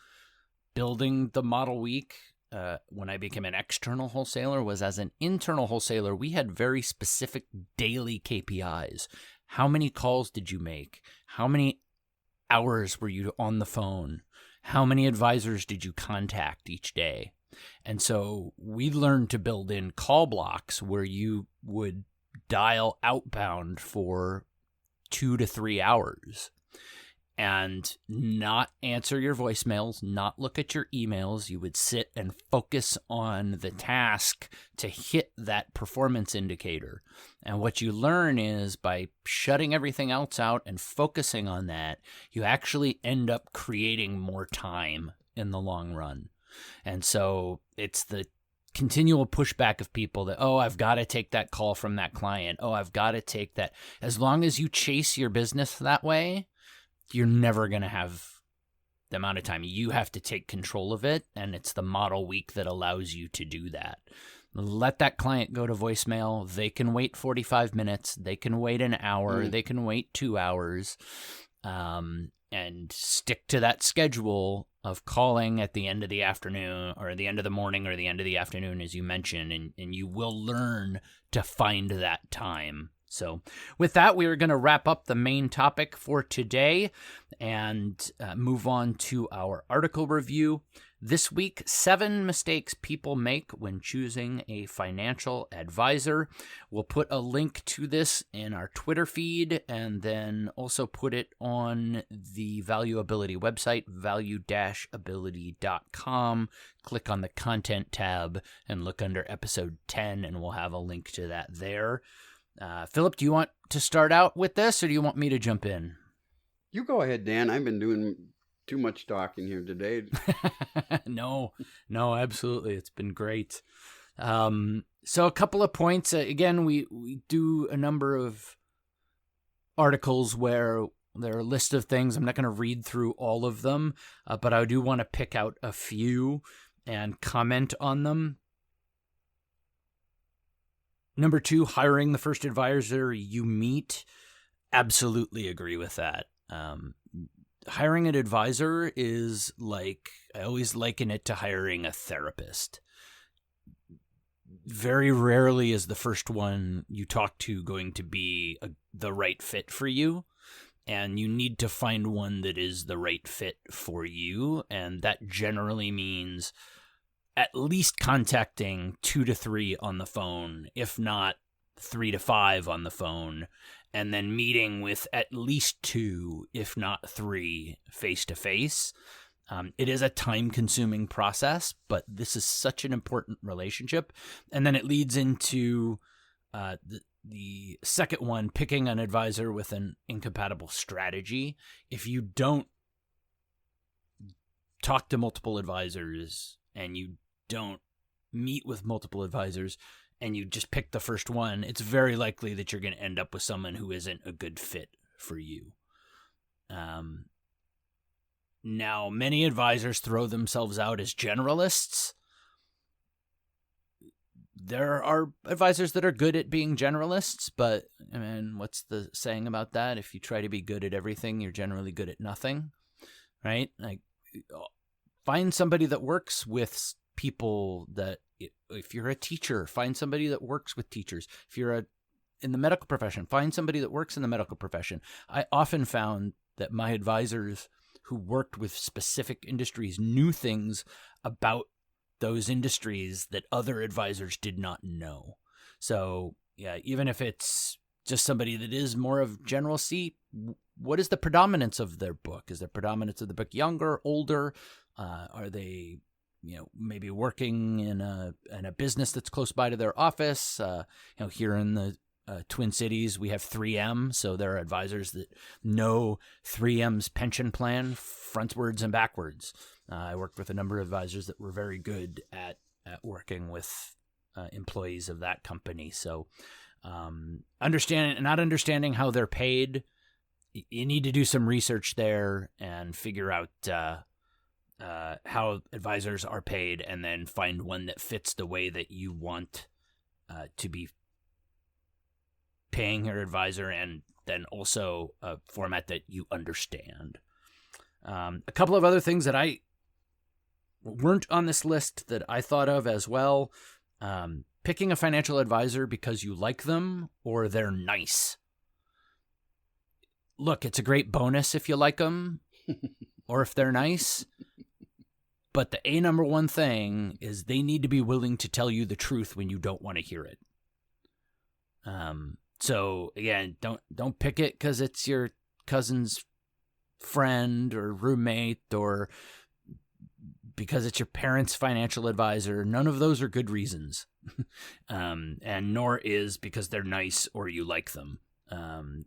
building the model week when I became an external wholesaler was, as an internal wholesaler, we had very specific daily KPIs. How many calls did you make? How many hours were you on the phone? How many advisors did you contact each day? And so we learned to build in call blocks where you would dial outbound for 2 to 3 hours and not answer your voicemails, not look at your emails. You would sit and focus on the task to hit that performance indicator. And what you learn is, by shutting everything else out and focusing on that, you actually end up creating more time in the long run. And so it's the continual pushback of people that, oh, I've got to take that call from that client. Oh, I've got to take that. As long as you chase your business that way, you're never going to have the amount of time. You have to take control of it, and it's the model week that allows you to do that. Let that client go to voicemail. They can wait 45 minutes. They can wait an hour. They can wait 2 hours, and stick to that schedule of calling at the end of the afternoon or the end of the morning or the end of the afternoon, as you mentioned, and you will learn to find that time. So with that, we are going to wrap up the main topic for today and move on to our article review. This week, 7 mistakes people make when choosing a financial advisor. We'll put a link to this in our Twitter feed and then also put it on the Value Ability website, value-ability.com. Click on the content tab and look under episode 10, and we'll have a link to that there. Philip, do you want to start out with this, or do you want me to jump in? You go ahead, Dan. I've been doing too much talking here today. No, absolutely. It's been great. So a couple of points. Again, we do a number of articles where there are a list of things. I'm not going to read through all of them, but I do want to pick out a few and comment on them. Number 2, hiring the first advisor you meet. Absolutely agree with that. Hiring an advisor is like, I always liken it to hiring a therapist. Very rarely is the first one you talk to going to be the right fit for you. And you need to find one that is the right fit for you. And that generally means at least contacting 2 to 3 on the phone, if not 3 to 5 on the phone, and then meeting with at least 2, if not 3, face-to-face. It is a time-consuming process, but this is such an important relationship. And then it leads into the second one, picking an advisor with an incompatible strategy. If you don't talk to multiple advisors and you don't meet with multiple advisors and you just pick the first one, it's very likely that you're going to end up with someone who isn't a good fit for you. Now, many advisors throw themselves out as generalists. There are advisors that are good at being generalists, but I mean, what's the saying about that? If you try to be good at everything, you're generally good at nothing, right? Like, find somebody that works with people. That if you're a teacher, find somebody that works with teachers. If you're in the medical profession, find somebody that works in the medical profession. I often found that my advisors who worked with specific industries knew things about those industries that other advisors did not know. So yeah, even if it's just somebody that is more of generalcy, what is the predominance of their book? Is the predominance of the book younger, older? Are they, maybe working in a business that's close by to their office? Here in the Twin Cities, we have 3M, so there are advisors that know 3M's pension plan frontwards and backwards. I worked with a number of advisors that were very good at working with employees of that company. So not understanding how they're paid, you need to do some research there and figure out how advisors are paid, and then find one that fits the way that you want to be paying your advisor, and then also a format that you understand. A couple of other things that I weren't on this list that I thought of as well. Picking a financial advisor because you like them or they're nice. Look, it's a great bonus if you like them or if they're nice. But the number one thing is they need to be willing to tell you the truth when you don't want to hear it. So again, don't pick it because it's your cousin's friend or roommate, or because it's your parents' financial advisor. None of those are good reasons. And nor is because they're nice or you like them.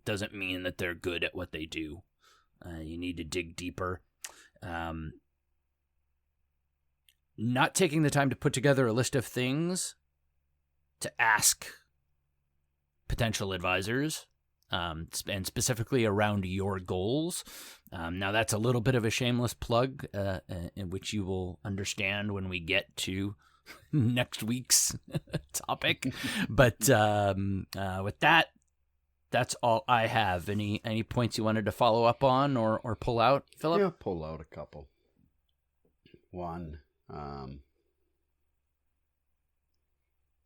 Doesn't mean that they're good at what they do. You need to dig deeper. not taking the time to put together a list of things to ask potential advisors, and specifically around your goals. Now, that's a little bit of a shameless plug, in which you will understand when we get to next week's topic. But with that, that's all I have. Any points you wanted to follow up on or pull out, Philip? Yeah, pull out a couple. One,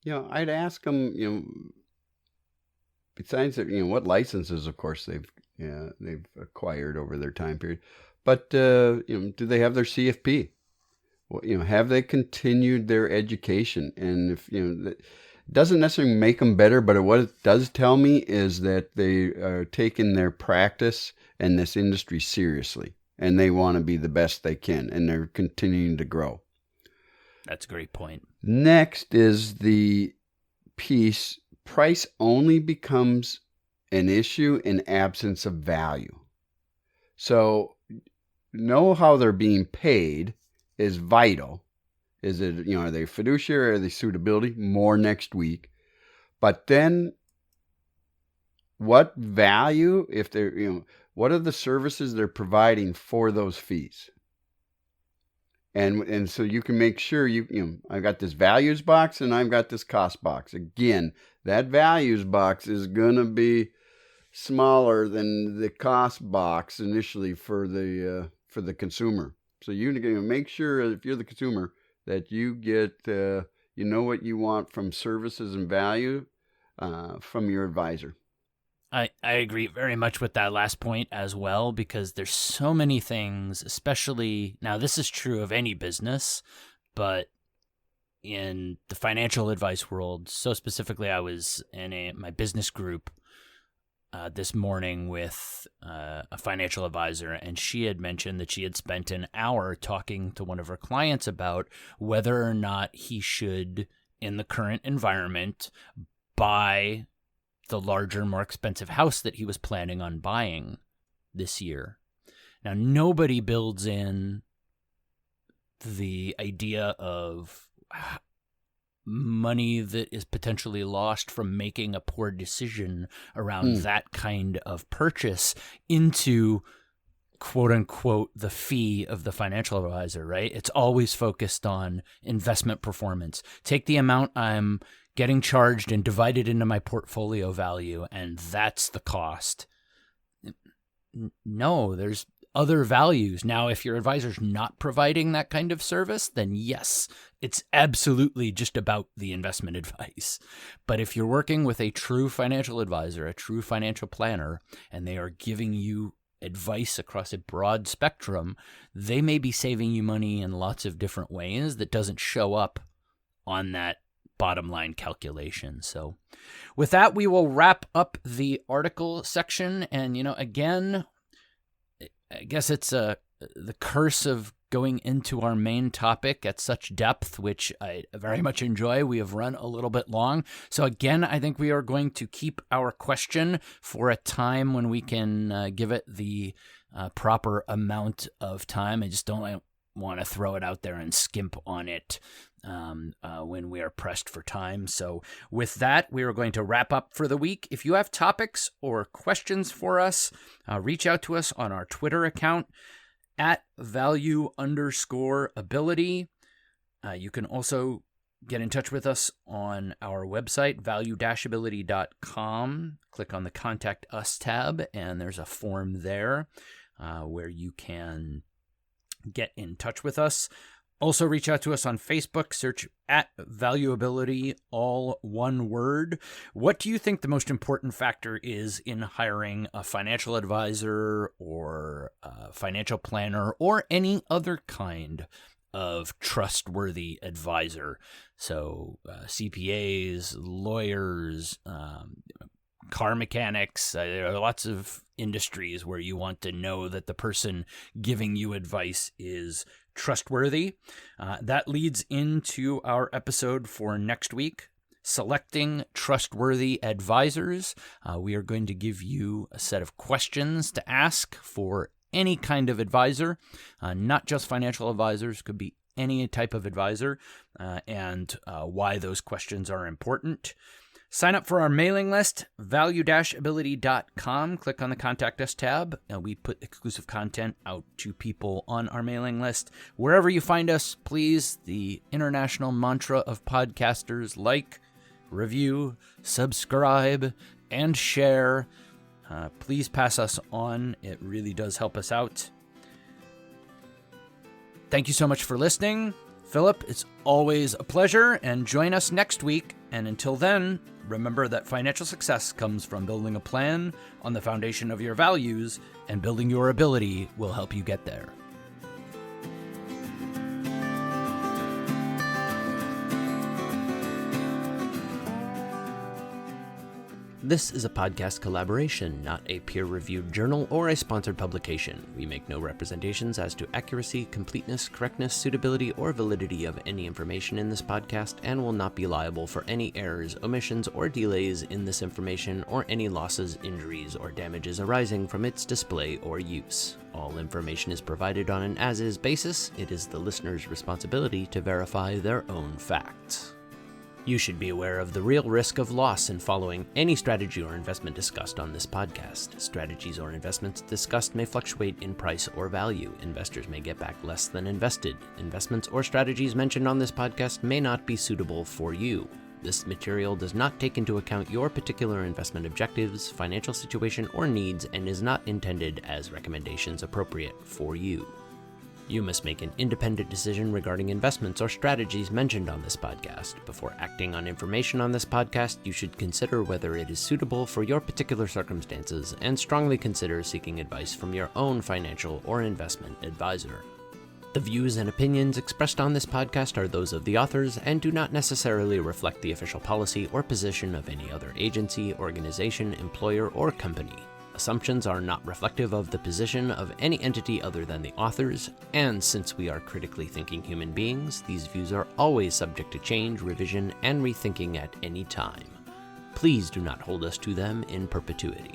I'd ask them, besides what licenses, of course, they've acquired over their time period, but do they have their CFP? Well, have they continued their education? And if it doesn't necessarily make them better, but what it does tell me is that they are taking their practice and this industry seriously, and they want to be the best they can, and they're continuing to grow. That's a great point. Next is the piece: price only becomes an issue in absence of value. So know how they're being paid is vital. Is it, are they fiduciary, are they suitability? More next week. But then what value, if they're, what are the services they're providing for those fees? And so you can make sure I've got this values box and I've got this cost box. Again, that values box is going to be smaller than the cost box initially for the consumer. So you make sure, if you're the consumer, that you get what you want from services and value from your advisor. I agree very much with that last point as well, because there's so many things, especially now this is true of any business, but in the financial advice world, so specifically I was in my business group this morning with a financial advisor, and she had mentioned that she had spent an hour talking to one of her clients about whether or not he should, in the current environment, buy the larger, more expensive house that he was planning on buying this year. Now, nobody builds in the idea of money that is potentially lost from making a poor decision around that kind of purchase into, quote unquote, the fee of the financial advisor, right? It's always focused on investment performance. Take the amount I'm getting charged and divide it into my portfolio value, and that's the cost. No, there's other values. Now, if your advisor's not providing that kind of service, then yes, it's absolutely just about the investment advice. But if you're working with a true financial advisor, a true financial planner, and they are giving you advice across a broad spectrum, they may be saving you money in lots of different ways that doesn't show up on that bottom line calculation. So with that, we will wrap up the article section. And, again, I guess it's the curse of going into our main topic at such depth, which I very much enjoy. We have run a little bit long. So again, I think we are going to keep our question for a time when we can give it the proper amount of time. I just don't want to throw it out there and skimp on it when we are pressed for time. So with that, we are going to wrap up for the week. If you have topics or questions for us, reach out to us on our Twitter account at value_ability. You can also get in touch with us on our website, value-ability.com. Click on the Contact Us tab, and there's a form there where you can get in touch with us. Also, reach out to us on Facebook, search at Valuability, all one word. What do you think the most important factor is in hiring a financial advisor or a financial planner or any other kind of trustworthy advisor? So CPAs, lawyers, car mechanics, there are lots of industries where you want to know that the person giving you advice is trustworthy. That leads into our episode for next week, selecting trustworthy advisors. We are going to give you a set of questions to ask for any kind of advisor, not just financial advisors, could be any type of advisor and why those questions are important. Sign up for our mailing list, value-ability.com. Click on the Contact Us tab. We put exclusive content out to people on our mailing list. Wherever you find us, please, the international mantra of podcasters, like, review, subscribe, and share. Please pass us on. It really does help us out. Thank you so much for listening. Philip, it's always a pleasure, and join us next week. And until then, remember that financial success comes from building a plan on the foundation of your values, and building your ability will help you get there. This is a podcast collaboration, not a peer-reviewed journal or a sponsored publication. We make no representations as to accuracy, completeness, correctness, suitability, or validity of any information in this podcast, and will not be liable for any errors, omissions, or delays in this information, or any losses, injuries, or damages arising from its display or use. All information is provided on an as-is basis. It is the listener's responsibility to verify their own facts. You should be aware of the real risk of loss in following any strategy or investment discussed on this podcast. Strategies or investments discussed may fluctuate in price or value. Investors may get back less than invested. Investments or strategies mentioned on this podcast may not be suitable for you. This material does not take into account your particular investment objectives, financial situation, or needs, and is not intended as recommendations appropriate for you. You must make an independent decision regarding investments or strategies mentioned on this podcast. Before acting on information on this podcast, you should consider whether it is suitable for your particular circumstances and strongly consider seeking advice from your own financial or investment advisor. The views and opinions expressed on this podcast are those of the authors and do not necessarily reflect the official policy or position of any other agency, organization, employer, or company. Assumptions are not reflective of the position of any entity other than the authors, and since we are critically thinking human beings, these views are always subject to change, revision, and rethinking at any time. Please do not hold us to them in perpetuity.